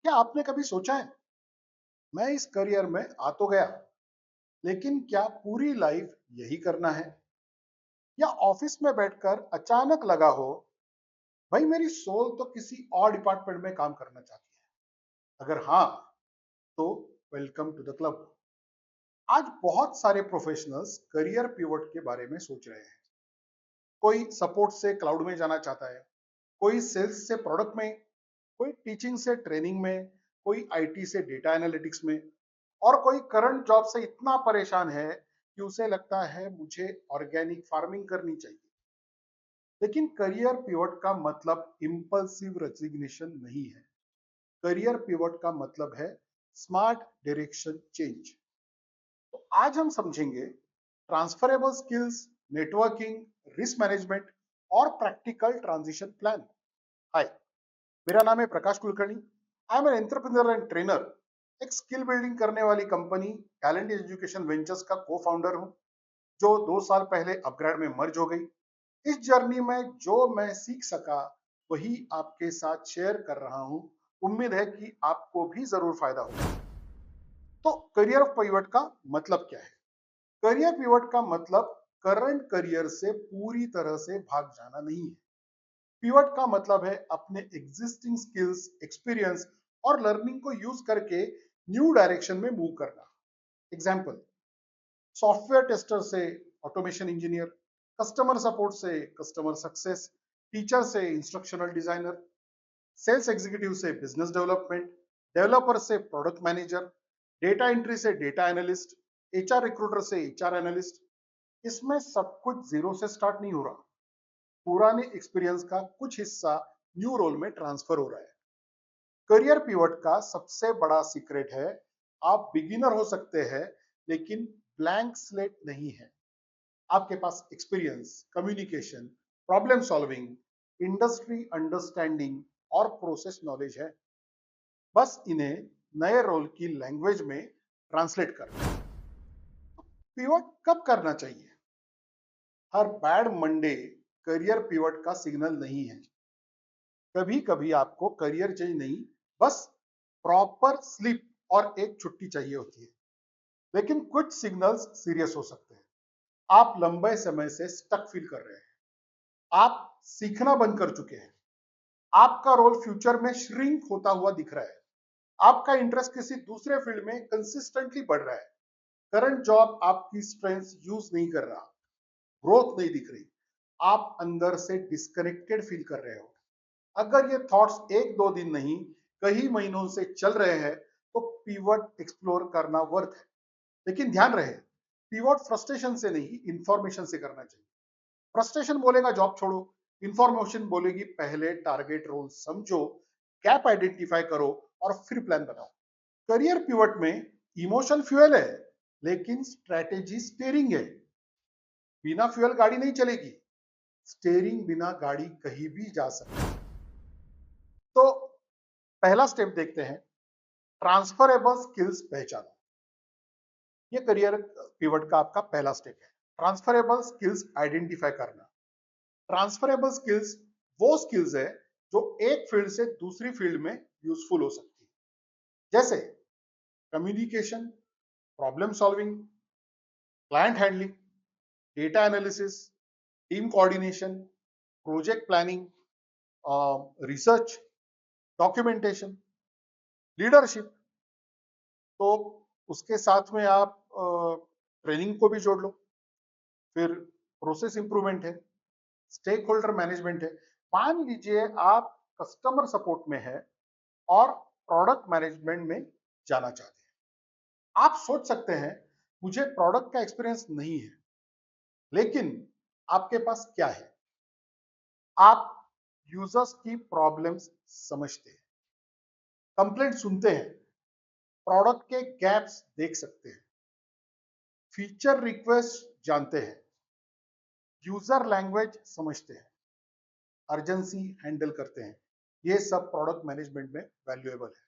क्या आपने कभी सोचा है, मैं इस करियर में आ तो गया, लेकिन क्या पूरी लाइफ यही करना है? या ऑफिस में बैठकर अचानक लगा हो, भाई मेरी सोल तो किसी और डिपार्टमेंट में काम करना चाहती है? अगर हाँ, तो वेलकम टू द क्लब। आज बहुत सारे प्रोफेशनल्स करियर पिवट के बारे में सोच रहे हैं। कोई सपोर्ट से क्लाउड में जाना चाहता है, कोई सेल्स से प्रोडक्ट में, कोई टीचिंग से ट्रेनिंग में, कोई आईटी से डेटा एनालिटिक्स में, और कोई करंट जॉब से इतना परेशान है कि उसे लगता है मुझे ऑर्गेनिक फार्मिंग करनी चाहिए। लेकिन करियर पिवट का मतलब इंपल्सिव रेजिग्नेशन नहीं है। करियर पिवट का मतलब है स्मार्ट डायरेक्शन चेंज। तो आज हम समझेंगे transferable skills, networking, risk management और प्रैक्टिकल ट्रांजिशन प्लान। हाय, मेरा नाम है Prakash Kulkarni. I am an entrepreneur and trainer. एक स्किल बिल्डिंग करने वाली कंपनी टैलेंट एजुकेशन वेंचर्स का को फाउंडर हूँ, जो 2 साल पहले अपग्रेड में मर्ज हो गई। इस जर्नी में जो मैं सीख सका, वही आपके साथ शेयर कर रहा हूँ। उम्मीद है कि आपको भी जरूर फायदा होगा। तो करियर पिवट का मतलब क्या है? करियर पिवट का मतलब करंट करियर से पूरी तरह से भाग जाना नहीं है। पिवट का मतलब है अपने एग्जिस्टिंग स्किल्स, एक्सपीरियंस और लर्निंग को यूज करके न्यू डायरेक्शन में मूव करना। एग्जाम्पल, सॉफ्टवेयर टेस्टर से ऑटोमेशन इंजीनियर, कस्टमर सपोर्ट से कस्टमर सक्सेस, टीचर से इंस्ट्रक्शनल डिजाइनर, सेल्स एग्जीक्यूटिव से बिजनेस डेवलपमेंट, डेवलपर से प्रोडक्ट मैनेजर, डेटा एंट्री से डेटा एनालिस्ट, एचआर रिक्रूटर से एचआर एनालिस्ट। इसमें सब कुछ जीरो से स्टार्ट नहीं हो रहा। पुराने एक्सपीरियंस का कुछ हिस्सा न्यू रोल में ट्रांसफर हो रहा है। करियर पिवट का सबसे बड़ा सीक्रेट है, आप बिगिनर हो सकते हैं, लेकिन ब्लैंक स्लेट नहीं है। आपके पास experience, communication, problem solving, industry understanding और प्रोसेस नॉलेज है। बस इन्हें नए रोल की लैंग्वेज में ट्रांसलेट कर। पिवट कब करना चाहिए? हर बैड मंडे करियर पिवट का सिग्नल नहीं है। कभी कभी आपको करियर चेंज नहीं, बस प्रॉपर स्लीप और एक छुट्टी चाहिए होती है। लेकिन कुछ सिग्नल्स सीरियस हो सकते हैं। आप लंबे समय से स्टक फील कर रहे हैं, आप सीखना बंद कर चुके हैं, आपका रोल फ्यूचर में श्रिंक होता हुआ दिख रहा है, आपका इंटरेस्ट किसी दूसरे फील्ड में कंसिस्टेंटली बढ़ रहा है, करंट जॉब आपकी स्ट्रेंथ यूज नहीं कर रहा, ग्रोथ नहीं दिख रही, आप अंदर से डिस्कनेक्टेड फील कर रहे हो। अगर ये थॉट्स एक दो दिन नहीं, कई महीनों से चल रहे हैं, तो पिवट एक्सप्लोर करना वर्थ है। लेकिन ध्यान रहे, पिवट फ्रस्ट्रेशन से नहीं, इंफॉर्मेशन से करना चाहिए। फ्रस्ट्रेशन बोलेगा जॉब छोड़ो, इंफॉर्मेशन बोलेगी पहले टारगेट रोल समझो, गैप आइडेंटिफाई करो और फिर प्लान बनाओ। करियर पिवट में इमोशन फ्यूएल है, लेकिन स्ट्रेटेजी स्टेयरिंग है। बिना फ्यूएल गाड़ी नहीं चलेगी, स्टेयरिंग बिना गाड़ी कहीं भी जा सकती है। तो पहला स्टेप देखते हैं, ट्रांसफरेबल स्किल्स पहचानो। ये करियर पिवट का आपका पहला स्टेप है, ट्रांसफरेबल स्किल्स आइडेंटिफाई करना। ट्रांसफरेबल स्किल्स वो स्किल्स है जो एक फील्ड से दूसरी फील्ड में यूजफुल हो सकती है। जैसे communication, problem solving, client handling, data analysis, team coordination, project planning, research, documentation, leadership. तो उसके साथ में आप ट्रेनिंग को भी जोड़ लो। फिर प्रोसेस इंप्रूवमेंट है, स्टेक होल्डर मैनेजमेंट है। मान लीजिए आप कस्टमर सपोर्ट में है और प्रोडक्ट मैनेजमेंट में जाना चाहते हैं। आप सोच सकते हैं, मुझे प्रोडक्ट का एक्सपीरियंस नहीं है, लेकिन आपके पास क्या है? आप यूजर्स की प्रॉब्लम्स समझते हैं, कंप्लेंट सुनते हैं, प्रोडक्ट के गैप्स देख सकते हैं, फीचर रिक्वेस्ट जानते हैं, यूजर लैंग्वेज समझते हैं, अर्जेंसी हैंडल करते हैं। ये सब प्रोडक्ट मैनेजमेंट में वैल्यूएबल है।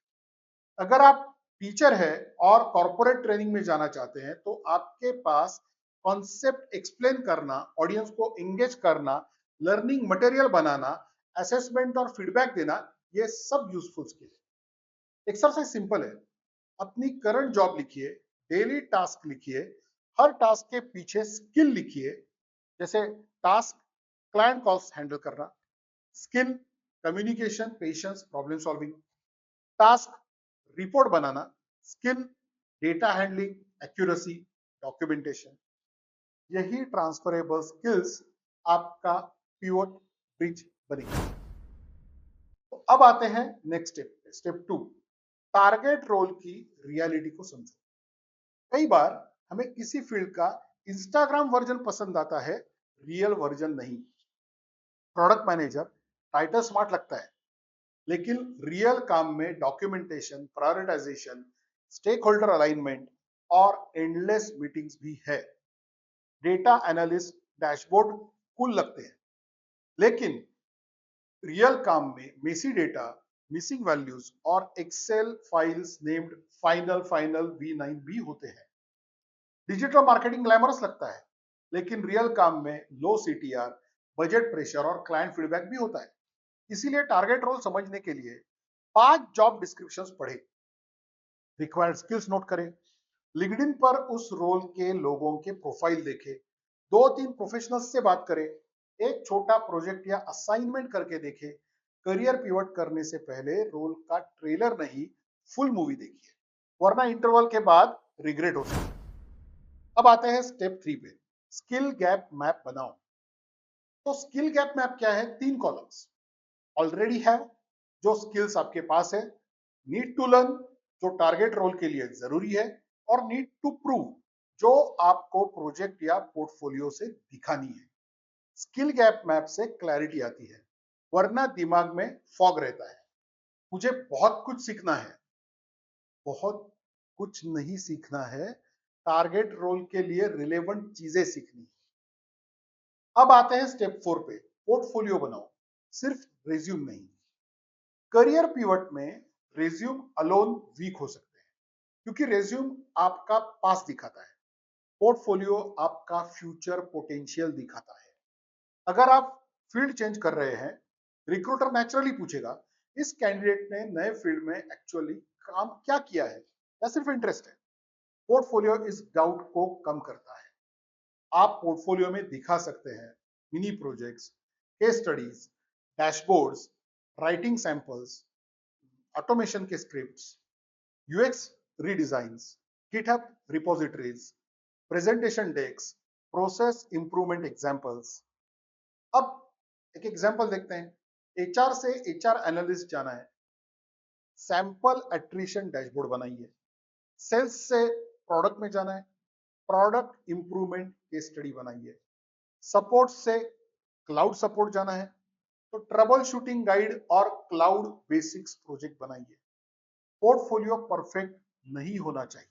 अगर आप टीचर है और कॉर्पोरेट ट्रेनिंग में जाना चाहते हैं, तो आपके पास कॉन्सेप्ट एक्सप्लेन करना, ऑडियंस को एंगेज करना, लर्निंग मटेरियल बनाना, असेसमेंट और फीडबैक देना, ये सब यूजफुल स्किल है। एक्सरसाइज सिंपल है। अपनी करंट जॉब लिखिए, डेली टास्क लिखिए, हर टास्क के पीछे स्किल लिखिए। जैसे टास्क क्लाइंट कॉल्स हैंडल करना, skill communication, patience, problem solving. Task report बनाना, skill data handling, accuracy, documentation. यही ट्रांसफरेबल स्किल्स आपका पिवट ब्रिज बनेगी। तो अब आते हैं नेक्स्ट स्टेप पे, स्टेप 2, टारगेट रोल की रियलिटी को समझो। कई बार हमें किसी फील्ड का इंस्टाग्राम वर्जन पसंद आता है, रियल वर्जन नहीं। प्रोडक्ट मैनेजर टाइटल स्मार्ट लगता है, लेकिन रियल काम में documentation, prioritization, stakeholder alignment और एंडलेस मीटिंग्स भी है। डेटा एनालिस्ट डैशबोर्ड कूल लगते हैं, लेकिन रियल काम में मेसी डेटा, मिसिंग वैल्यूज और excel files named final final V9 भी होते हैं। डिजिटल मार्केटिंग ग्लैमरस लगता है, लेकिन रियल काम में लो CTR, बजट प्रेशर और क्लाइंट फीडबैक भी होता है। इसीलिए टारगेट रोल समझने के लिए 5 जॉब डिस्क्रिप्शंस पढ़े, रिक्वायर्ड स्किल्स नोट करें, लिंक्डइन पर उस रोल के लोगों के प्रोफाइल देखें, 2-3 प्रोफेशनल्स से बात करें, एक छोटा प्रोजेक्ट या असाइनमेंट करके देखें। करियर पिवट करने से पहले रोल का ट्रेलर नहीं, फुल मूवी देखिए, वरना इंटरवल के बाद रिग्रेट हो सकता है। अब आते हैं स्टेप 3 पे, स्किल गैप मैप बनाओ। तो स्किल गैप मैप क्या है? 3 कॉलम्स, ऑलरेडी है जो स्किल्स आपके पास है, नीड टू लर्न जो टारगेट रोल के लिए जरूरी है, और नीड टू प्रूव जो आपको प्रोजेक्ट या पोर्टफोलियो से दिखानी है। स्किल गैप मैप से क्लैरिटी आती है, वरना दिमाग में फॉग रहता है। मुझे बहुत कुछ सीखना है, बहुत कुछ नहीं सीखना है, टारगेट रोल के लिए रिलेवेंट चीजें सीखनी है। अब आते हैं स्टेप 4 पे, पोर्टफोलियो बनाओ, सिर्फ रिज्यूम नहीं। करियर पिवट में रिज्यूम अलोन वीक हो सकते हैं, क्योंकि रिज्यूम आपका पास दिखाता है, पोर्टफोलियो आपका फ्यूचर पोटेंशियल दिखाता है। अगर आप फील्ड चेंज कर रहे हैं, रिक्रूटर नेचुरली पूछेगा, इस कैंडिडेट ने नए फील्ड में एक्चुअली काम क्या किया है या सिर्फ इंटरेस्ट है। पोर्टफोलियो इस डाउट को कम करता है। आप पोर्टफोलियो में दिखा सकते हैं mini projects, case studies, dashboards, writing samples, automation के scripts, UX redesigns, GitHub repositories, presentation decks, process improvement examples. अब एक एग्जांपल देखते हैं। एचआर से एचआर एनालिस्ट जाना है, सैंपल एट्रिशन डैशबोर्ड बनाइए। सेल्स से प्रोडक्ट में जाना है, प्रोडक्ट इंप्रूवमेंट केस स्टडी बनाइए। सपोर्ट से क्लाउड सपोर्ट जाना है, तो ट्रबल शूटिंग गाइड और क्लाउड बेसिक्स प्रोजेक्ट बनाइए। पोर्टफोलियो परफेक्ट नहीं होना चाहिए,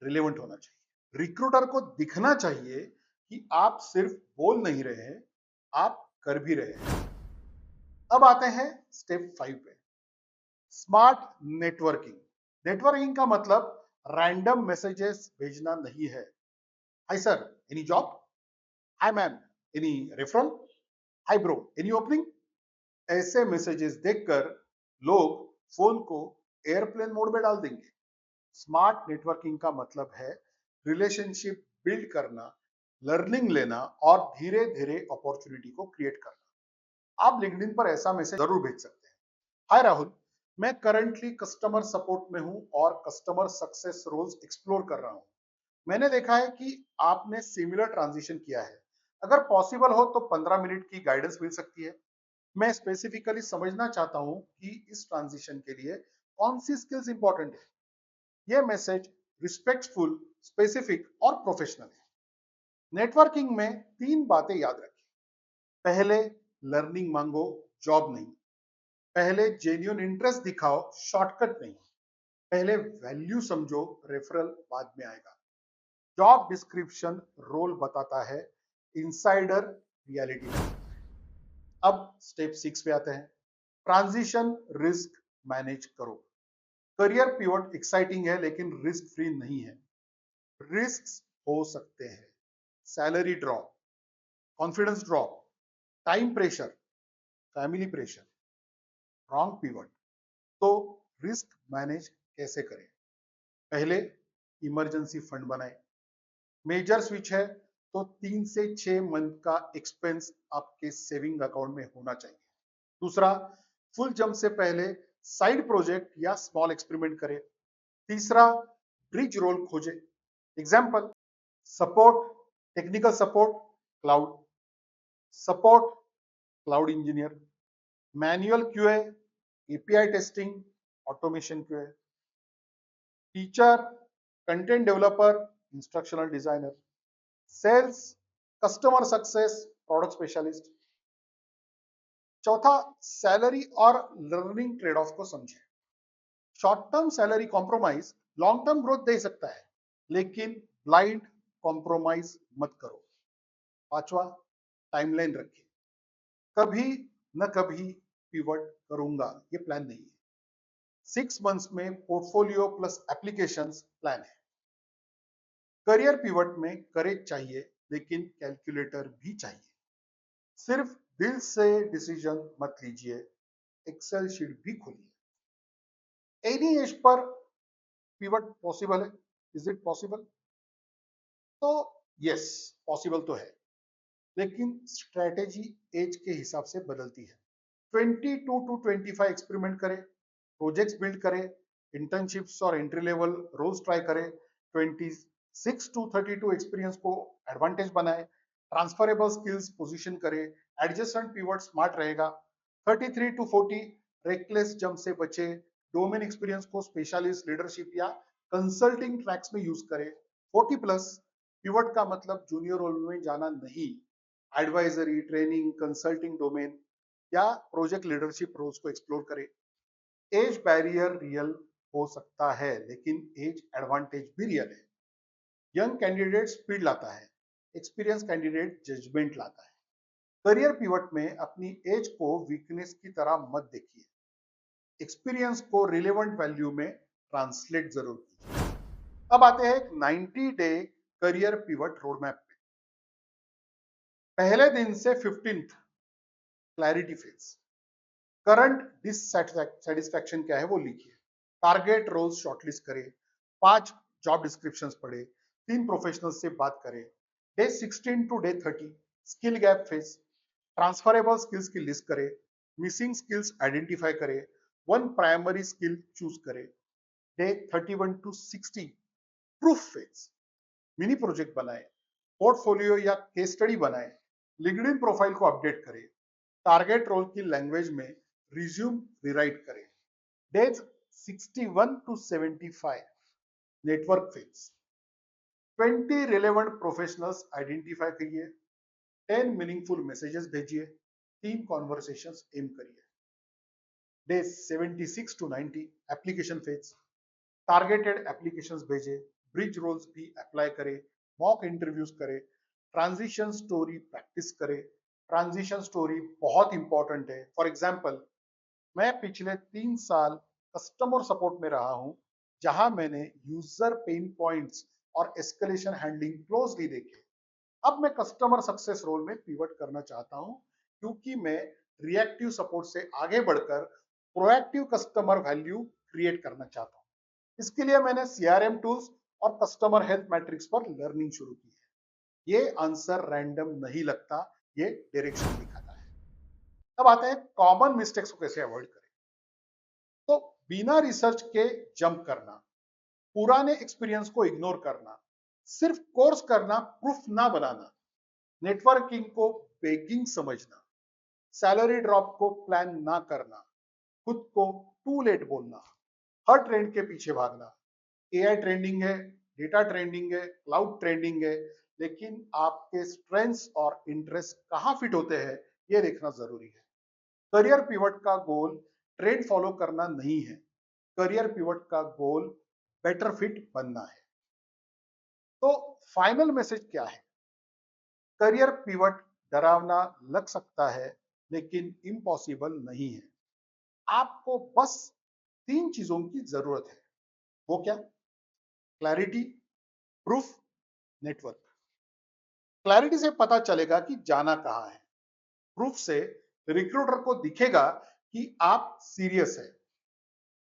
रिलेवेंट होना चाहिए। रिक्रूटर को दिखना चाहिए कि आप सिर्फ बोल नहीं रहे हैं, आप कर भी रहे हैं। अब आते हैं स्टेप 5 पे, स्मार्ट नेटवर्किंग। नेटवर्किंग का मतलब रैंडम मैसेजेस भेजना नहीं है। Hi sir, any job? Hi ma'am, any referral? Hi bro, any opening? ऐसे मैसेजेस देखकर लोग फोन को एयरप्लेन मोड में डाल देंगे। स्मार्ट नेटवर्किंग का मतलब है रिलेशनशिप बिल्ड करना, लर्निंग लेना और धीरे धीरे अपॉर्चुनिटी को क्रिएट करना। आप लिंक्डइन पर ऐसा मैसेज जरूर भेज सकते हैं। हाय राहुल, मैं करंटली कस्टमर सपोर्ट में हूं और कस्टमर सक्सेस रोल्स एक्सप्लोर कर रहा हूं। मैंने देखा है कि आपने सिमिलर ट्रांजिशन किया है। अगर पॉसिबल हो तो 15 मिनट की गाइडेंस मिल सकती है। मैं स्पेसिफिकली समझना चाहता हूं कि इस ट्रांजिशन के लिए कौन सी स्किल्स इंपॉर्टेंट है। यह मैसेज रिस्पेक्टफुल, स्पेसिफिक और प्रोफेशनल है। नेटवर्किंग में 3 बातें याद रखें। पहले, लर्निंग मांगो, जॉब नहीं। पहले जेन्युइन इंटरेस्ट दिखाओ, शॉर्टकट नहीं। पहले वैल्यू समझो, रेफरल बाद में आएगा। जॉब डिस्क्रिप्शन रोल बताता है, इनसाइडर रियलिटी बताता है। अब स्टेप 6 पे आते हैं, ट्रांजिशन रिस्क मैनेज करो। करियर पिवट एक्साइटिंग है, लेकिन रिस्क फ्री नहीं है। रिस्क हो सकते हैं salary drop, confidence drop, time pressure, family pressure, wrong pivot. तो रिस्क मैनेज कैसे करें। पहले इमरजेंसी फंड बनाए। मेजर स्विच है तो 3 से 6 मंथ का एक्सपेंस आपके सेविंग अकाउंट में होना चाहिए। दूसरा, फुल जंप से पहले साइड प्रोजेक्ट या स्मॉल एक्सपेरिमेंट करें। तीसरा, ब्रिज रोल खोजे। Example, support, technical support, cloud support, cloud engineer, manual QA, API testing, automation QA, teacher, content developer, instructional designer, sales, customer success, product specialist. चौथा, salary और learning trade off को समझे। Short term salary compromise long term growth दे सकता है, लेकिन blind compromise मत करो। पांचवा, टाइमलाइन रखिए। कभी न कभी पिवट करूंगा, ये प्लान नहीं है। 6 मंथ्स में पोर्टफोलियो प्लस एप्लीकेशन प्लान है। करियर पिवट में करेज चाहिए, लेकिन कैलकुलेटर भी चाहिए। सिर्फ दिल से डिसीजन मत लीजिए, एक्सेल शीट भी खोलिए। एनी एज पर पिवट पॉसिबल है? Is it possible? तो यस, पॉसिबल तो है, लेकिन स्ट्रेटेजी एज के हिसाब से बदलती है। 22 to 25 एक्सपेरिमेंट करें, प्रोजेक्ट्स बिल्ड करें, इंटर्नशिप्स और एंट्री लेवल रोल्स ट्राई करें। 26 to 32 एक्सपीरियंस को एडवांटेज बनाए, ट्रांसफरेबल स्किल्स पोजीशन करें, एडजस्टेंट पिवट स्मार्ट रहेगा। 33 to 40 रेकलेस जंप से बचे, डोमेन एक्सपीरियंस को स्पेशलिस्ट, लीडरशिप या कंसल्टिंग ट्रैक्स में यूज करें। 40+ पिवट का मतलब जूनियर रोल में जाना नहीं, एडवाइजरी, ट्रेनिंग, कंसल्टिंग डोमेन या प्रोजेक्ट लीडरशिप रोल्स को एक्सप्लोर करें। एज बैरियर रियल हो सकता है, लेकिन एज एडवांटेज भी रियल है। यंग कैंडिडेट स्पीड लाता है, एक्सपीरियंस कैंडिडेट जजमेंट लाता है। करियर पिवट में अपनी एज को वीकनेस की तरह मत देखिए, एक्सपीरियंस को रिलेवेंट वैल्यू में ट्रांसलेट जरूर कीजिए। अब आते हैं एक 90 day career pivot road map पे। पहले दिन से 15th, clarity phase. Current dissatisfaction क्या है वो लिखिए। टारगेट रोल्स शॉर्टलिस्ट करें, 5 जॉब डिस्क्रिप्शन पढ़े, 3 प्रोफेशनल से बात करें। Day 16 to day 30 skill gap phase. Transferable skills की लिस्ट करें, मिसिंग स्किल्स आइडेंटिफाई करें, 1 प्राइमरी स्किल चूज करें। Day 31 to 60 proof phase. Mini project बनाए, पोर्टफोलियो या केस स्टडी बनाए, लिंक्डइन प्रोफाइल को अपडेट करें, टारगेट रोल की लैंग्वेज में रिज्यूम रिराइट करें। Days 61 to 75 network phase. 20 relevant professionals identify करिए, 10 मीनिंगफुल मैसेजेस भेजिए, 3 कॉन्वर्सेशंस एम करिए। Day 76 to 90 application phase. Targeted applications भेजे, ब्रिज रोल्स भी अप्लाई करें, मॉक इंटरव्यूज करें, ट्रांजिशन स्टोरी प्रैक्टिस करें। ट्रांजिशन स्टोरी बहुत इंपॉर्टेंट है। फॉर एग्जाम्पल, मैं पिछले 3 साल कस्टमर सपोर्ट में रहा हूं, जहां मैंने यूजर पेन पॉइंट्स और एस्केलेशन हैंडलिंग क्लोजली देखे। अब मैं कस्टमर सक्सेस रोल में पिवट करना चाहता हूं, क्योंकि मैं रिएक्टिव सपोर्ट से आगे बढ़कर प्रोएक्टिव कस्टमर वैल्यू क्रिएट करना चाहता हूं। इसके लिए मैंने सीआरएम टूल्स और कस्टमर हेल्थ मैट्रिक्स पर लर्निंग शुरू की है। ये आंसर रैंडम नहीं लगता, ये डायरेक्शन दिखाता है। अब आते हैं कॉमन मिस्टेक्स को कैसे अवॉइड करें। तो बिना रिसर्च के जंप करना, पुराने एक्सपीरियंस को इग्नोर करना, सिर्फ कोर्स करना, प्रूफ ना बनाना, नेटवर्किंग को बेगिंग समझना, सैलरी ड्रॉप को प्लान ना करना, खुद को टू लेट बोलना, हर ट्रेंड के पीछे भागना। एआई ट्रेंडिंग है, डेटा ट्रेंडिंग है, क्लाउड ट्रेंडिंग है, लेकिन आपके स्ट्रेंथ्स और इंटरेस्ट कहाँ फिट होते हैं, ये देखना जरूरी है। करियर पिवट का गोल ट्रेंड फॉलो करना नहीं है, करियर पिवट का गोल बेटर फिट बनना है। तो फाइनल मैसेज क्या है? करियर पिवट डरावना लग सकता है, लेकिन इम्पॉसिबल नहीं है। आपको बस 3 चीजों की जरूरत है। वो क्या? Clarity, proof, network. क्लैरिटी से पता चलेगा कि जाना कहाँ है। प्रूफ से रिक्रूटर को दिखेगा कि आप सीरियस है।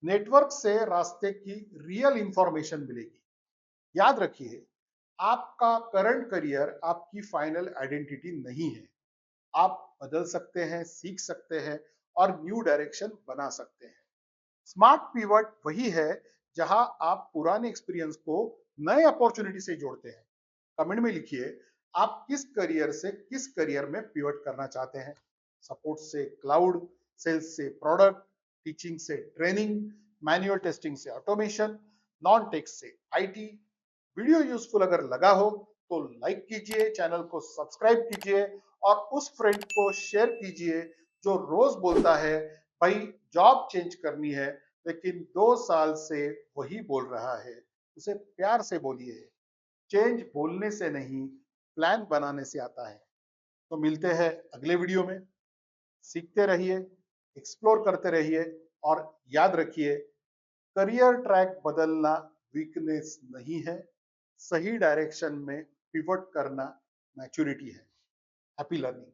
नेटवर्क से रास्ते की रियल इंफॉर्मेशन मिलेगी। याद रखिए, आपका करंट करियर आपकी फाइनल आइडेंटिटी नहीं है। आप बदल सकते हैं, सीख सकते हैं और न्यू डायरेक्शन बना सकते हैं। स्मार्ट पिवट वही है जहां आप पुराने एक्सपीरियंस को नए अपॉर्चुनिटी से जोड़ते हैं। कमेंट में लिखिए, आप किस करियर से किस करियर में पिवट करना चाहते हैं। सपोर्ट से क्लाउड, सेल्स से प्रोडक्ट, टीचिंग से ट्रेनिंग, मैनुअल टेस्टिंग से ऑटोमेशन, नॉन टेक से आईटी। वीडियो यूजफुल अगर लगा हो तो लाइक कीजिए, चैनल को सब्सक्राइब कीजिए और उस फ्रेंड को शेयर कीजिए जो रोज बोलता है भाई जॉब चेंज करनी है, लेकिन 2 साल से वही बोल रहा है। उसे प्यार से बोलिए, चेंज बोलने से नहीं, प्लान बनाने से आता है। तो मिलते हैं अगले वीडियो में। सीखते रहिए, एक्सप्लोर करते रहिए और याद रखिए, करियर ट्रैक बदलना वीकनेस नहीं है, सही डायरेक्शन में पिवट करना मैच्योरिटी है। Happy learning.